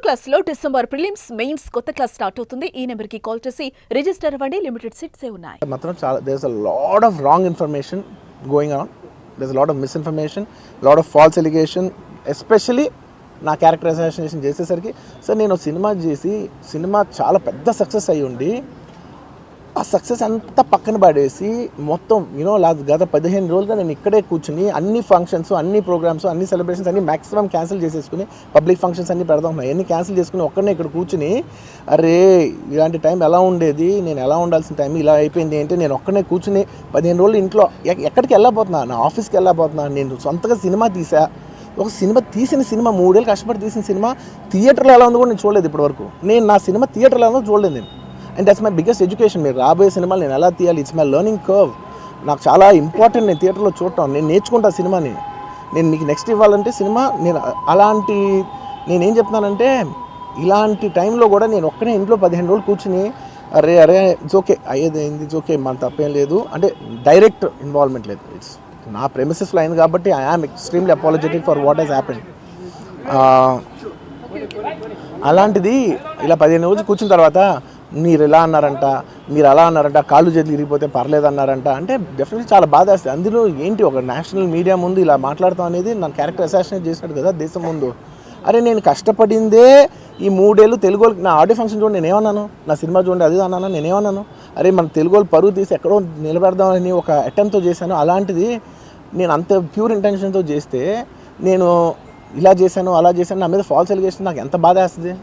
క్లాస్లో December prelims mains కొత్త class start అవుతుంది. ఈ నెంబర్కి కాల్ చేసి రిజిస్టర్ అవ్వండి. లిమిటెడ్ సీట్సే ఉన్నాయి. మాత్రం చాలా there's a lot of wrong information going on. There's a lot of misinformation, lot of false allegation. Especially నా క్యారెక్టర్ అసాసినేషన్ చేసేసరికి సార్ నేను సినిమా చేసి సినిమా చాలా పెద్ద సక్సెస్ అయ్యి ఉండి ఆ సక్సెస్ అంతా పక్కన పడేసి మొత్తం గత 15 రోజులుగా నేను ఇక్కడే కూర్చుని అన్ని ఫంక్షన్స్, అన్ని ప్రోగ్రామ్స్, అన్ని సెలబ్రేషన్స్ అన్ని మ్యాక్సిమం క్యాన్సిల్ చేసేసుకుని పబ్లిక్ ఫంక్షన్స్ అన్ని పెడతా ఉన్నాయి. అన్ని క్యాన్సిల్ చేసుకుని ఒక్కడనే ఇక్కడ కూర్చుని అరే ఇలాంటి టైం ఎలా ఉండేది, నేను ఎలా ఉండాల్సిన టైం ఇలా అయిపోయింది అంటే నేను ఒక్కడనే కూర్చుని 15 రోజులు ఇంట్లో ఎక్కడికి వెళ్ళబోతున్నా, నా ఆఫీస్కి వెళ్ళబోతున్నా. నేను సొంతగా సినిమా తీసా. ఒక సినిమా తీసిన సినిమా 3 ఏళ్ళు కష్టపడి తీసిన సినిమా థియేటర్లో ఎలా ఉందో కూడా నేను చూడలేదు ఇప్పటివరకు. నేను నా సినిమా థియేటర్లో ఎలా ఉందో చూడలేదు నేను. And that's my biggest education. మీరు రాబోయే సినిమాలు నేను ఎలా తీయాలి, ఇట్స్ మై లెర్నింగ్ కర్వ్. నాకు చాలా ఇంపార్టెంట్ నేను థియేటర్లో చూడటం. నేను నేర్చుకుంటా సినిమాని. నేను మీకు నెక్స్ట్ ఇవ్వాలంటే సినిమా నేను అలాంటి నేనేం చెప్తున్నానంటే ఇలాంటి టైంలో కూడా నేను ఒక్కనే ఇంట్లో 15 రోజులు కూర్చుని అరే ఇట్స్ ఓకే అయ్యేది అయింది, ఇట్స్ ఓకే మన తప్పేం లేదు అంటే డైరెక్ట్ ఇన్వాల్వ్మెంట్ లేదు. ఇట్స్ నా ప్రెమిసెస్లో అయింది కాబట్టి I am extremely apologetic for what he's happened. అలాంటిది ఇలా 15 రోజులు కూర్చున్న తర్వాత మీరు ఎలా అన్నారంట, మీరు అలా అన్నారంట, కాళ్ళు చేతులు ఇరిగిపోతే పర్లేదు అన్నారంట అంటే డెఫినెట్లీ చాలా బాధ వేస్తుంది. అందులో ఏంటి ఒక నేషనల్ మీడియా ముందు ఇలా మాట్లాడతాం అనేది నా క్యారెక్టర్ అసాసినేట్ చేసినట్టు కదా దేశం ముందు. అరే నేను కష్టపడిందే ఈ 3 ఏళ్ళు తెలుగు నా ఆడియో ఫంక్షన్ చూడండి నేనేమన్నాను, నా సినిమా చూడండి అది అన్నాను నేనేమన్నాను. అరే మన తెలుగు పరువు తీసి ఎక్కడో నిలబెడదామని ఒక అటెంప్ట్తో చేశాను. అలాంటిది నేను అంత ప్యూర్ ఇంటెన్షన్తో చేస్తే నేను ఇలా చేశాను అలా చేశాను నా మీద ఫాల్స్ ఎలిగేషన్ నాకు ఎంత బాధ వేస్తుంది.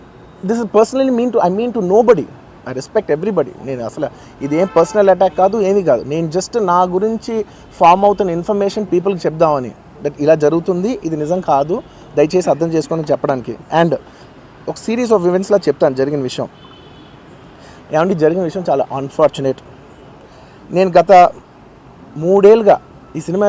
This is personally I mean to nobody. I respect everybody. నేను అసలు ఇదేం పర్సనల్ అటాక్ కాదు, ఏమీ కాదు. నేను జస్ట్ నా గురించి ఫామ్ అవుతున్న ఇన్ఫర్మేషన్ పీపుల్కి చెప్దామని, దట్ ఇలా జరుగుతుంది, ఇది నిజం కాదు, దయచేసి అర్థం చేసుకొని చెప్పడానికి. అండ్ ఒక సిరీస్ ఆఫ్ ఈవెంట్స్లా చెప్తాను జరిగిన విషయం. ఏమంటే జరిగిన విషయం చాలా అన్ఫార్చునేట్. నేను గత 3 ఏళ్ళుగా ఈ సినిమా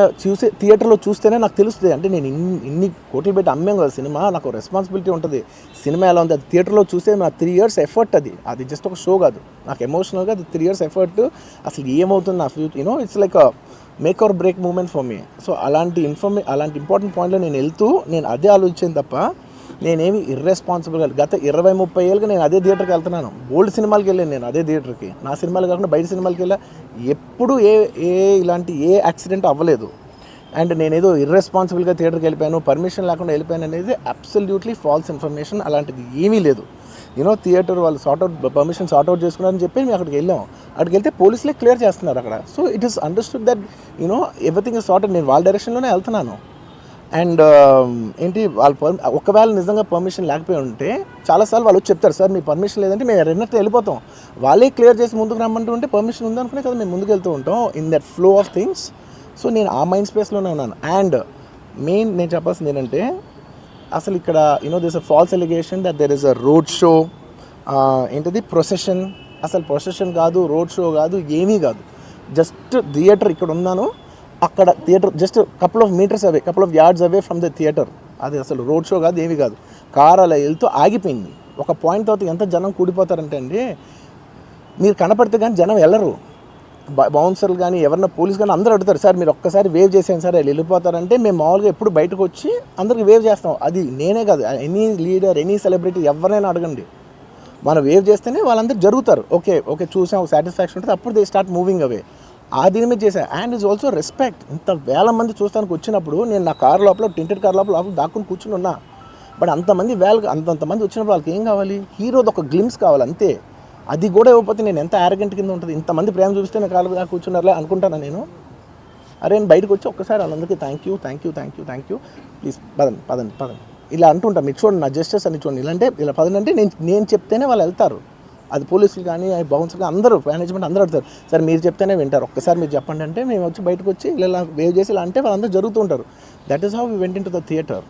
థియేటర్లో చూస్తేనే నాకు తెలుస్తుంది. అంటే నేను ఇన్ని కోట్లు పెట్టి అమ్మాం కదా సినిమా, నాకు రెస్పాన్సిబిలిటీ ఉంటుంది. సినిమా ఎలా ఉంది అది థియేటర్లో చూస్తే నా 3 years ఎఫర్ట్. అది జస్ట్ ఒక షో కాదు, నాకు ఎమోషనల్గా అది 3 years ఎఫర్ట్. అసలు ఏమవుతుంది నా future it's like make or break moment for me. So అలాంటి ఇంపార్టెంట్ పాయింట్లో నేను వెళ్తూ నేను అదే ఆలోచించాను తప్ప నేనేమి ఇర్రెస్పాన్సిబుల్గా గత 20-30 ఏళ్ళుగా నేను అదే థియేటర్కి వెళ్తున్నాను. ఓల్డ్ సినిమాలకి వెళ్ళాను నేను అదే థియేటర్కి. నా సినిమాలు కాకుండా బయట సినిమాలకి వెళ్ళా. ఎప్పుడు ఇలాంటి యాక్సిడెంట్ అవ్వలేదు. అండ్ నేనేదో ఇర్రెస్పాన్సిబుల్గా థియేటర్కి వెళ్ళిపోయాను, పర్మిషన్ లేకుండా వెళ్ళిపోయాను అనేది అబ్సల్యూట్లీ ఫాల్స్ ఇన్ఫర్మేషన్. అలాంటిది ఏమీ లేదు. థియేటర్ వాళ్ళు పర్మిషన్ సార్ట్అవుట్ చేసుకున్నారని చెప్పి మేము అక్కడికి వెళ్ళాం. అక్కడికి వెళ్తే పోలీసులే క్లియర్ చేస్తున్నారు అక్కడ. So it is understood that everything is sorted. నేను వాళ్ళ డైరెక్షన్లోనే వెళ్తున్నాను. అండ్ ఏంటి వాళ్ళు ఒకవేళ నిజంగా పర్మిషన్ లేకపోయి ఉంటే చాలాసార్లు వాళ్ళు వచ్చి చెప్తారు సార్ మీ పర్మిషన్ లేదంటే మేము రెండట్టు వెళ్ళిపోతాం. వాళ్ళే క్లియర్ చేసి ముందుకు రమ్మంటూ ఉంటే పర్మిషన్ ఉందనుకునే కదా మేము ముందుకు వెళ్తూ ఉంటాం in that flow of things. So నేను ఆ మైండ్ స్పేస్లోనే ఉన్నాను. అండ్ మెయిన్ నేను చెప్పాల్సింది ఏంటంటే అసలు ఇక్కడ this a false allegation that there is a road show, ఏంటిది ప్రొసెషన్. అసలు ప్రొసెషన్ కాదు, రోడ్ షో కాదు, ఏమీ కాదు. జస్ట్ థియేటర్ ఇక్కడ ఉన్నాను, అక్కడ theatre just couple of yards away from the theatre. అది అసలు రోడ్ షో కాదు, ఏమీ కాదు. కార్ అలా వెళ్తూ ఆగిపోయింది. ఒక పాయింట్ తర్వాత ఎంత జనం కూడిపోతారంటే అండి మీరు కనపడితే కానీ జనం వెళ్ళరు. బౌన్సర్లు కానీ ఎవరన్నా పోలీస్ కానీ అందరూ అడుగుతారు సార్ మీరు ఒక్కసారి వేవ్ చేసేయండి సార్ వెళ్ళిపోతారంటే మేము మామూలుగా ఎప్పుడు బయటకు వచ్చి అందరికి వేవ్ చేస్తాం. అది నేనే కాదు, ఎనీ లీడర్ ఎనీ సెలబ్రిటీ ఎవరైనా అడగండి, మనం వేవ్ చేస్తేనే వాళ్ళందరూ జరుగుతారు. ఓకే చూసాం సాటిస్ఫాక్షన్ ఉంటుంది, అప్పుడు దే స్టార్ట్ మూవింగ్ అవే. ఆ దీని మీద చేశాను. And it's also respect. ఇంత వేల మంది చూస్తానికి వచ్చినప్పుడు నేను నా కార్ లోపల టెంటెడ్ కార్ లోపల దాక్కుని కూర్చుని ఉన్నా. బట్ అంతమంది అంతమంది వచ్చినప్పుడు వాళ్ళకి ఏం కావాలి, హీరోది ఒక గ్లిమ్స్ కావాలి అంతే. అది కూడా ఇవ్వకపోతే నేను ఎంత యారగెంట్ కింద ఉంటుంది. ఇంతమంది ప్రేమ చూపిస్తే నేను కాలు కూర్చున్నారులే అనుకుంటాను నేను. అరే నేను బయటకు వచ్చి ఒక్కసారి వాళ్ళందరికీ థ్యాంక్ యూ ప్లీజ్ పదండి ఇలా అంటుంటాను. మీరు చూడండి నా జస్టిస్ అని చూడండి. ఇలాంటే ఇలా పదండి అంటే నేను చెప్తేనే వాళ్ళు వెళ్తారు. అది పోలీసులు కానీ బౌన్సర్ కానీ అందరూ మేనేజ్మెంట్ అందరూ అడుగుతారు సార్ మీరు చెప్తేనే వింటారు, ఒక్కసారి మీరు చెప్పండి అంటే మేము వచ్చి బయటకు వచ్చి ఇలా వేవ్ చేసి ఇలా అంటే వాళ్ళందరూ జరుగుతూ ఉంటారు. That is how we went in to the theatre.